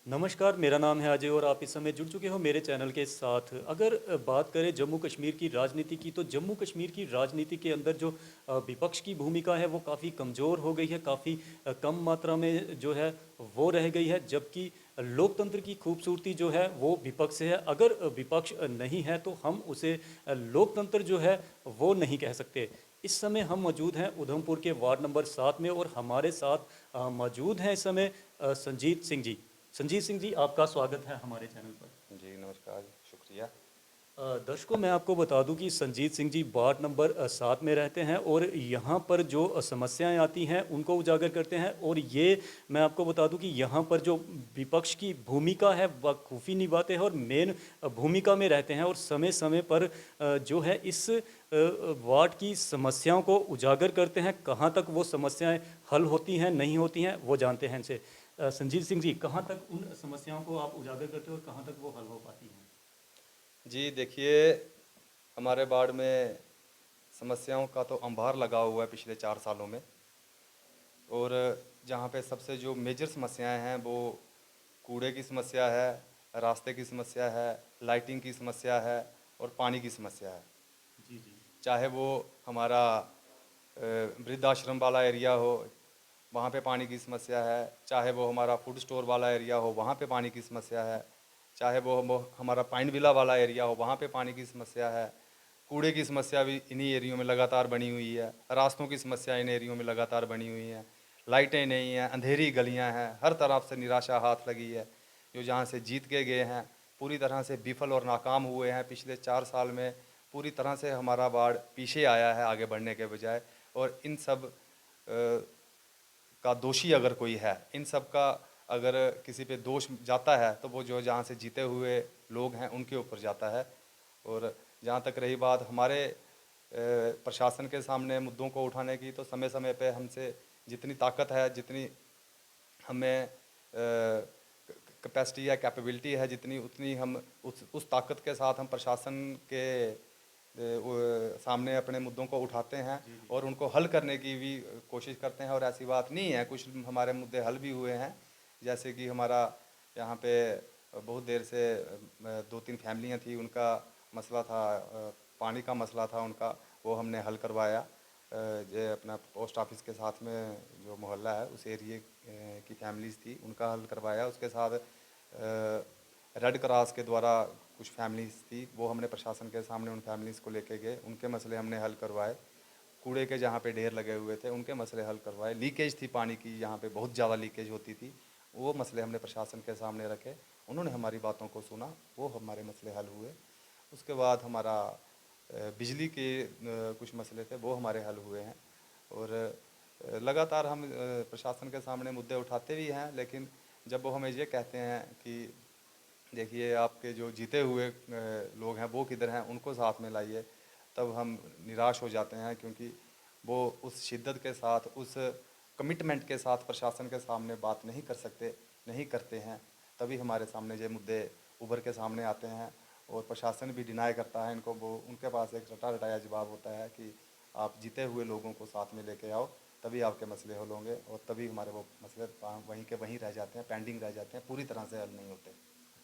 नमस्कार, मेरा नाम है अजय और आप इस समय जुड़ चुके हो मेरे चैनल के साथ। अगर बात करें जम्मू कश्मीर की राजनीति की, तो जम्मू कश्मीर की राजनीति के अंदर जो विपक्ष की भूमिका है वो काफ़ी कमज़ोर हो गई है, काफ़ी कम मात्रा में जो है वो रह गई है। जबकि लोकतंत्र की खूबसूरती जो है वो विपक्ष से है। अगर विपक्ष नहीं है तो हम उसे लोकतंत्र जो है वो नहीं कह सकते। इस समय हम मौजूद हैं उधमपुर के वार्ड नंबर 7 में और हमारे साथ मौजूद हैं इस समय संजीत सिंह जी। संजीत सिंह जी, आपका स्वागत है हमारे चैनल पर। जी नमस्कार, शुक्रिया। दर्शकों, मैं आपको बता दूं कि संजीत सिंह जी वार्ड नंबर 7 में रहते हैं और यहाँ पर जो समस्याएं आती हैं उनको उजागर करते हैं। और ये मैं आपको बता दूं कि यहाँ पर जो विपक्ष की भूमिका है बखूबी निभाते हैं और मेन भूमिका में रहते हैं और समय समय पर जो है इस वार्ड की समस्याओं को उजागर करते हैं। कहाँ तक वो समस्याएं हल होती हैं नहीं होती हैं वो जानते हैं इनसे। संजीत सिंह जी, कहाँ तक उन समस्याओं को आप उजागर करते हो और कहाँ तक वो हल हो पाती हैं? जी देखिए, हमारे वार्ड में समस्याओं का तो अंबार लगा हुआ है पिछले 4 सालों में। और जहाँ पे सबसे जो मेजर समस्याएं हैं वो कूड़े की समस्या है, रास्ते की समस्या है, लाइटिंग की समस्या है और पानी की समस्या है। जी जी। चाहे वो हमारा वृद्धाश्रम वाला एरिया हो, वहाँ पे पानी की समस्या है। चाहे वो हमारा फूड स्टोर वाला एरिया हो, वहाँ पे पानी की समस्या है। चाहे वो हमारा पाइन विला वाला एरिया हो, वहाँ पे पानी की समस्या है। कूड़े की समस्या भी इन्हीं एरियो में लगातार बनी हुई है। रास्तों की समस्या इन एरियो में लगातार बनी हुई है। लाइटें नहीं हैं, अंधेरी गलियां हैं, हर तरफ से निराशा हाथ लगी है। जो जहाँ से जीत के गए हैं पूरी तरह से विफल और नाकाम हुए हैं। पिछले 4 साल में पूरी तरह से हमारा वार्ड पीछे आया है आगे बढ़ने के बजाय। और इन सब का दोषी अगर कोई है, इन सब का अगर किसी पे दोष जाता है तो वो जो जहाँ से जीते हुए लोग हैं उनके ऊपर जाता है। और जहाँ तक रही बात हमारे प्रशासन के सामने मुद्दों को उठाने की, तो समय समय पे हमसे जितनी ताकत है, जितनी हमें कैपेसिटी या कैपेबिलिटी है, जितनी उतनी हम उस ताकत के साथ हम प्रशासन के सामने अपने मुद्दों को उठाते हैं जी जी। और उनको हल करने की भी कोशिश करते हैं। और ऐसी बात नहीं है, कुछ हमारे मुद्दे हल भी हुए हैं। जैसे कि हमारा यहाँ पे बहुत देर से 2-3 फैमिलियाँ थी, उनका मसला था, पानी का मसला था उनका, वो हमने हल करवाया। जो अपना पोस्ट ऑफिस के साथ में जो मोहल्ला है उस एरिए की फैमिलीज़ थी, उनका हल करवाया। उसके साथ रेड क्रॉस के द्वारा कुछ फैमिलीज़ थी, वो हमने प्रशासन के सामने उन फैमिलीज़ को लेके गए, उनके मसले हमने हल करवाए। कूड़े के जहाँ पे ढेर लगे हुए थे उनके मसले हल करवाए। लीकेज थी पानी की, यहाँ पे बहुत ज़्यादा लीकेज होती थी, वो मसले हमने प्रशासन के सामने रखे। उन्होंने हमारी बातों को सुना, वो हमारे मसले हल हुए। उसके बाद हमारा बिजली के कुछ मसले थे, वो हमारे हल हुए हैं। और लगातार हम प्रशासन के सामने मुद्दे उठाते भी हैं, लेकिन जब वो हमें ये कहते हैं कि देखिए आपके जो जीते हुए लोग हैं वो किधर हैं, उनको साथ में लाइए, तब हम निराश हो जाते हैं। क्योंकि वो उस शिद्दत के साथ, उस कमिटमेंट के साथ प्रशासन के सामने बात नहीं कर सकते, नहीं करते हैं। तभी हमारे सामने ये मुद्दे उभर के सामने आते हैं और प्रशासन भी डिनाई करता है इनको। वो उनके पास एक रटा रटाया जवाब होता है कि आप जीते हुए लोगों को साथ में लेके आओ, तभी आपके मसले हल होंगे। और तभी हमारे वो मसले वहीं के वहीं रह जाते हैं, पेंडिंग रह जाते हैं, पूरी तरह से हल नहीं होते।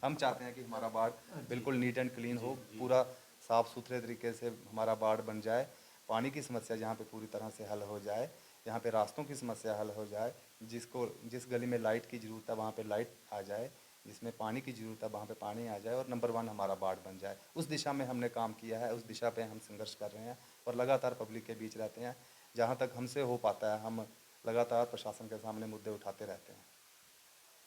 हम चाहते हैं कि हमारा वार्ड जी बिल्कुल नीट एंड क्लीन जी हो, जी। पूरा साफ़ सुथरे तरीके से हमारा वार्ड बन जाए। पानी की समस्या जहाँ पे पूरी तरह से हल हो जाए, जहाँ पे रास्तों की समस्या हल हो जाए, जिस गली में लाइट की ज़रूरत है वहाँ पे लाइट आ जाए, जिसमें पानी की ज़रूरत है वहाँ पे पानी आ जाए और नंबर 1 हमारा वार्ड बन जाए। उस दिशा में हमने काम किया है, उस दिशा पे हम संघर्ष कर रहे हैं और लगातार पब्लिक के बीच रहते हैं। जहाँ तक हमसे हो पाता है हम लगातार प्रशासन के सामने मुद्दे उठाते रहते हैं।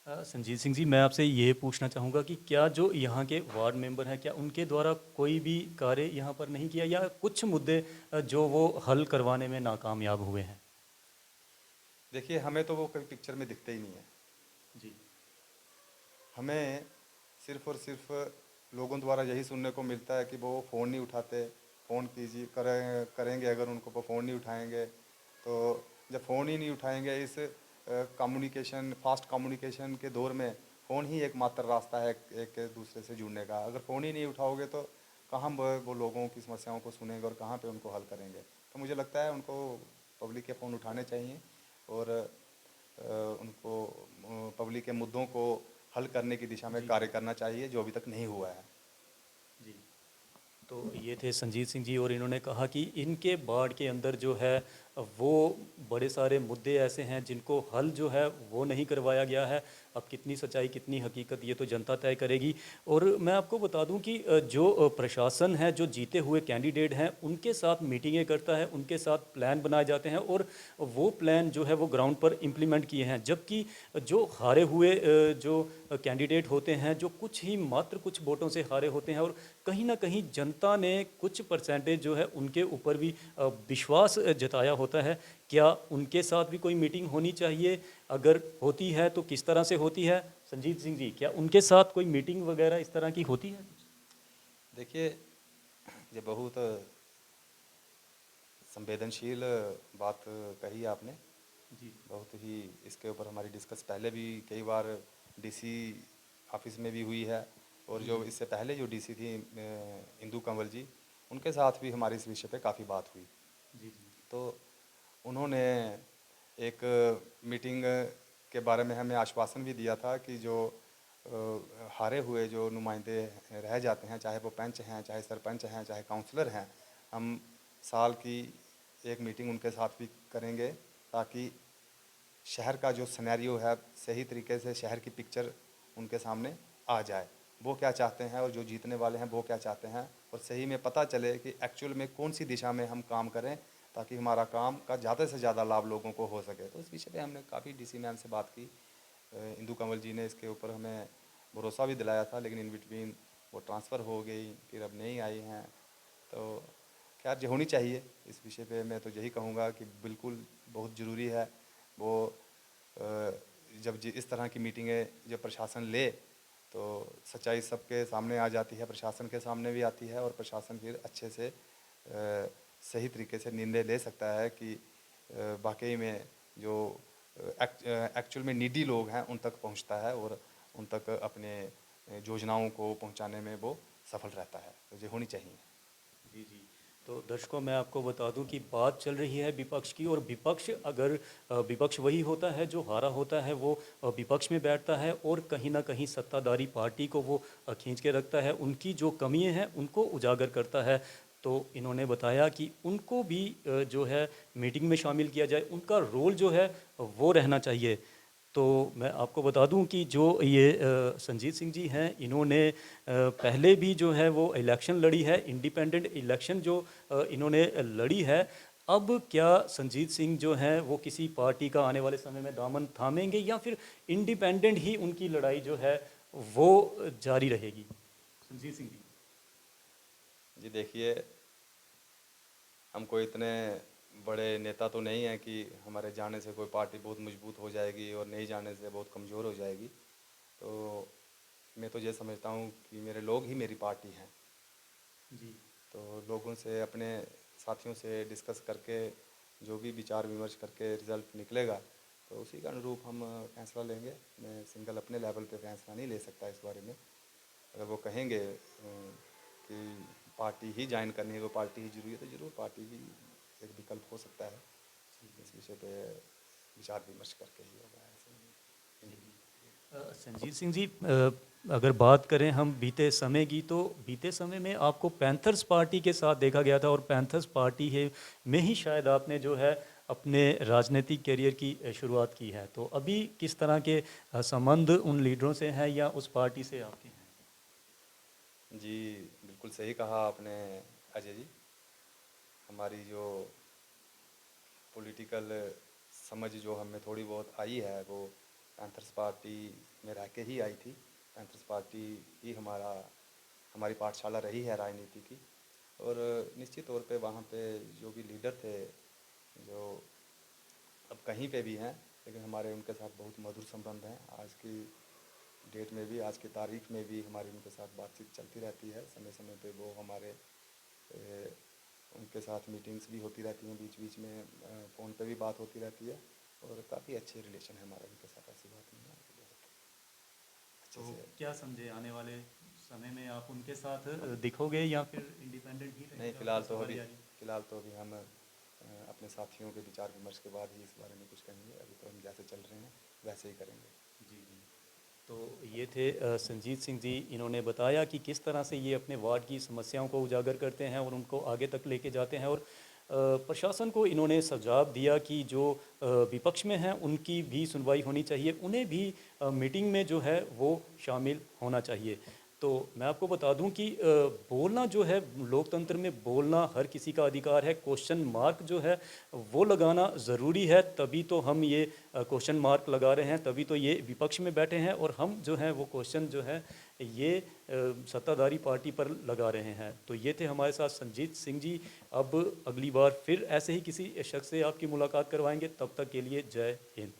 संजीत सिंह जी, मैं आपसे ये पूछना चाहूँगा कि क्या जो यहाँ के वार्ड मेंबर हैं, क्या उनके द्वारा कोई भी कार्य यहाँ पर नहीं किया या कुछ मुद्दे जो वो हल करवाने में नाकामयाब हुए हैं? देखिए, हमें तो वो कभी पिक्चर में दिखते ही नहीं है। जी हमें सिर्फ़ और सिर्फ लोगों द्वारा यही सुनने को मिलता है कि वो फ़ोन नहीं उठाते। फ़ोन कीजिए, करेंगे अगर उनको, वो फ़ोन नहीं उठाएंगे। तो जब फ़ोन ही नहीं उठाएंगे, इस कम्युनिकेशन, फास्ट कम्युनिकेशन के दौर में फ़ोन ही एकमात्र रास्ता है एक दूसरे से जुड़ने का। अगर फ़ोन ही नहीं उठाओगे तो कहाँ वो लोगों की समस्याओं को सुनेंगे और कहाँ पे उनको हल करेंगे। तो मुझे लगता है उनको पब्लिक के फ़ोन उठाने चाहिए और उनको पब्लिक के मुद्दों को हल करने की दिशा में जी कार्य करना चाहिए, जो अभी तक नहीं हुआ है। जी। तो ये थे संजीत सिंह जी और इन्होंने कहा कि इनके वार्ड के अंदर जो है वो बड़े सारे मुद्दे ऐसे हैं जिनको हल जो है वो नहीं करवाया गया है। अब कितनी सच्चाई कितनी हकीकत ये तो जनता तय करेगी। और मैं आपको बता दूं कि जो प्रशासन है, जो जीते हुए कैंडिडेट हैं, उनके साथ मीटिंगें करता है, उनके साथ प्लान बनाए जाते हैं और वो प्लान जो है वो ग्राउंड पर इम्प्लीमेंट किए हैं। जबकि जो हारे हुए जो कैंडिडेट होते हैं, जो कुछ ही मात्र कुछ वोटों से हारे होते हैं और कहीं ना कहीं जनता ने कुछ परसेंटेज जो है उनके ऊपर भी विश्वास जताया होता है। क्या उनके साथ भी कोई मीटिंग होनी चाहिए? अगर होती है तो किस तरह से होती है? संजीत सिंह जी, क्या उनके साथ कोई मीटिंग वगैरह इस तरह की होती है? देखिए, ये बहुत संवेदनशील बात कही आपने। जी बहुत ही इसके ऊपर हमारी डिस्कस पहले भी कई बार डीसी ऑफिस में भी हुई है, और जी जो इससे पहले जो डीसी थी इंदु कंवल जी, उनके साथ भी हमारी इस विषय पे काफ़ी बात हुई। जी जी तो उन्होंने एक मीटिंग के बारे में हमें आश्वासन भी दिया था कि जो हारे हुए जो नुमाइंदे रह जाते हैं, चाहे वो पंच हैं, चाहे सरपंच हैं, चाहे काउंसलर हैं, हम साल की एक मीटिंग उनके साथ भी करेंगे, ताकि शहर का जो सिनेरियो है सही तरीके से शहर की पिक्चर उनके सामने आ जाए। वो क्या चाहते हैं और जो जीतने वाले हैं वो क्या चाहते हैं, और सही में पता चले कि एक्चुअल में कौन सी दिशा में हम काम करें, ताकि हमारा काम का ज़्यादा से ज़्यादा लाभ लोगों को हो सके। तो इस विषय पे हमने काफ़ी डीसी मैम से बात की। इंदु कंवल जी ने इसके ऊपर हमें भरोसा भी दिलाया था, लेकिन इन बिटवीन वो ट्रांसफ़र हो गई, फिर अब नहीं आई हैं। तो खैर, जो होनी चाहिए इस विषय पे मैं तो यही कहूँगा कि बिल्कुल बहुत ज़रूरी है। वो जब इस तरह की मीटिंगें जब प्रशासन ले, तो सच्चाई सबके सामने आ जाती है, प्रशासन के सामने भी आती है, और प्रशासन फिर अच्छे से सही तरीके से निर्णय ले सकता है कि वाकई में जो एक्चुअल में नीडी लोग हैं उन तक पहुंचता है, और उन तक अपने योजनाओं को पहुंचाने में वो सफल रहता है। तो ये होनी चाहिए। जी जी। तो दर्शकों, मैं आपको बता दूं कि बात चल रही है विपक्ष की, और विपक्ष अगर विपक्ष वही होता है जो हारा होता है, वो विपक्ष में बैठता है और कहीं ना कहीं सत्ताधारी पार्टी को वो खींच के रखता है, उनकी जो कमियां हैं उनको उजागर करता है। तो इन्होंने बताया कि उनको भी जो है मीटिंग में शामिल किया जाए, उनका रोल जो है वो रहना चाहिए। तो मैं आपको बता दूं कि जो ये संजीत सिंह जी हैं, इन्होंने पहले भी जो है वो इलेक्शन लड़ी है, इंडिपेंडेंट इलेक्शन जो इन्होंने लड़ी है। अब क्या संजीत सिंह जो हैं वो किसी पार्टी का आने वाले समय में दामन थामेंगे, या फिर इंडिपेंडेंट ही उनकी लड़ाई जो है वो जारी रहेगी? संजीत सिंह जी। जी देखिए, हम कोई इतने बड़े नेता तो नहीं हैं कि हमारे जाने से कोई पार्टी बहुत मजबूत हो जाएगी और नहीं जाने से बहुत कमज़ोर हो जाएगी। तो मैं तो ये समझता हूँ कि मेरे लोग ही मेरी पार्टी हैं। जी तो लोगों से, अपने साथियों से डिस्कस करके जो भी विचार विमर्श करके रिज़ल्ट निकलेगा, तो उसी के अनुरूप हम फैसला लेंगे। मैं सिंगल अपने लेवल पे फैसला नहीं ले सकता इस बारे में। अगर वो कहेंगे कि पार्टी ही ज्वाइन करनी है, तो पार्टी ही जरूरी है, तो जरूर पार्टी भी एक विकल्प हो सकता है। इस विषय पे विचार विमर्श करके ही होगा ऐसे ही। जी। संजीत सिंह जी, अगर बात करें हम बीते समय की, तो बीते समय में आपको पैंथर्स पार्टी के साथ देखा गया था, और पैंथर्स पार्टी है में ही शायद आपने जो है अपने राजनीतिक करियर की शुरुआत की है। तो अभी किस तरह के संबंध उन लीडरों से हैं या उस पार्टी से आपके हैं? जी, बिल्कुल सही कहा आपने अजय जी। हमारी जो पॉलिटिकल समझ जो हमें थोड़ी बहुत आई है, वो पैंथर्स पार्टी में रह के ही आई थी। पैंथर्स पार्टी ही हमारी पाठशाला रही है राजनीति की। और निश्चित तौर पे वहाँ पे जो भी लीडर थे, जो अब कहीं पे भी हैं, लेकिन हमारे उनके साथ बहुत मधुर संबंध हैं। आज की डेट में भी, आज की तारीख में भी हमारी उनके साथ बातचीत चलती रहती है। समय समय पे वो हमारे उनके साथ मीटिंग्स भी होती रहती हैं, बीच बीच में फ़ोन पे भी बात होती रहती है, और काफ़ी अच्छे रिलेशन है हमारा उनके साथ। ऐसी बात नहीं है, बहुत अच्छे तो से। क्या समझे, आने वाले समय में आप उनके साथ दिखोगे या फिर इंडिपेंडेंट ही नहीं, रहेगा आपका सफ़र जारी? फ़िलहाल तो अभी हम अपने साथियों के विचार विमर्श के बाद ही इस बारे में कुछ कहेंगे। अभी तो हम जैसे चल रहे हैं वैसे ही करेंगे। जी जी। तो ये थे संजीत सिंह जी। इन्होंने बताया कि किस तरह से ये अपने वार्ड की समस्याओं को उजागर करते हैं और उनको आगे तक लेके जाते हैं, और प्रशासन को इन्होंने सुझाव दिया कि जो विपक्ष में हैं उनकी भी सुनवाई होनी चाहिए, उन्हें भी मीटिंग में जो है वो शामिल होना चाहिए। तो मैं आपको बता दूं कि बोलना जो है, लोकतंत्र में बोलना हर किसी का अधिकार है। क्वेश्चन मार्क जो है वो लगाना ज़रूरी है, तभी तो हम ये क्वेश्चन मार्क लगा रहे हैं, तभी तो ये विपक्ष में बैठे हैं और हम जो हैं वो क्वेश्चन जो है ये सत्ताधारी पार्टी पर लगा रहे हैं। तो ये थे हमारे साथ संजीत सिंह जी। अब अगली बार फिर ऐसे ही किसी शख्स से आपकी मुलाकात करवाएंगे, तब तक के लिए जय हिंद।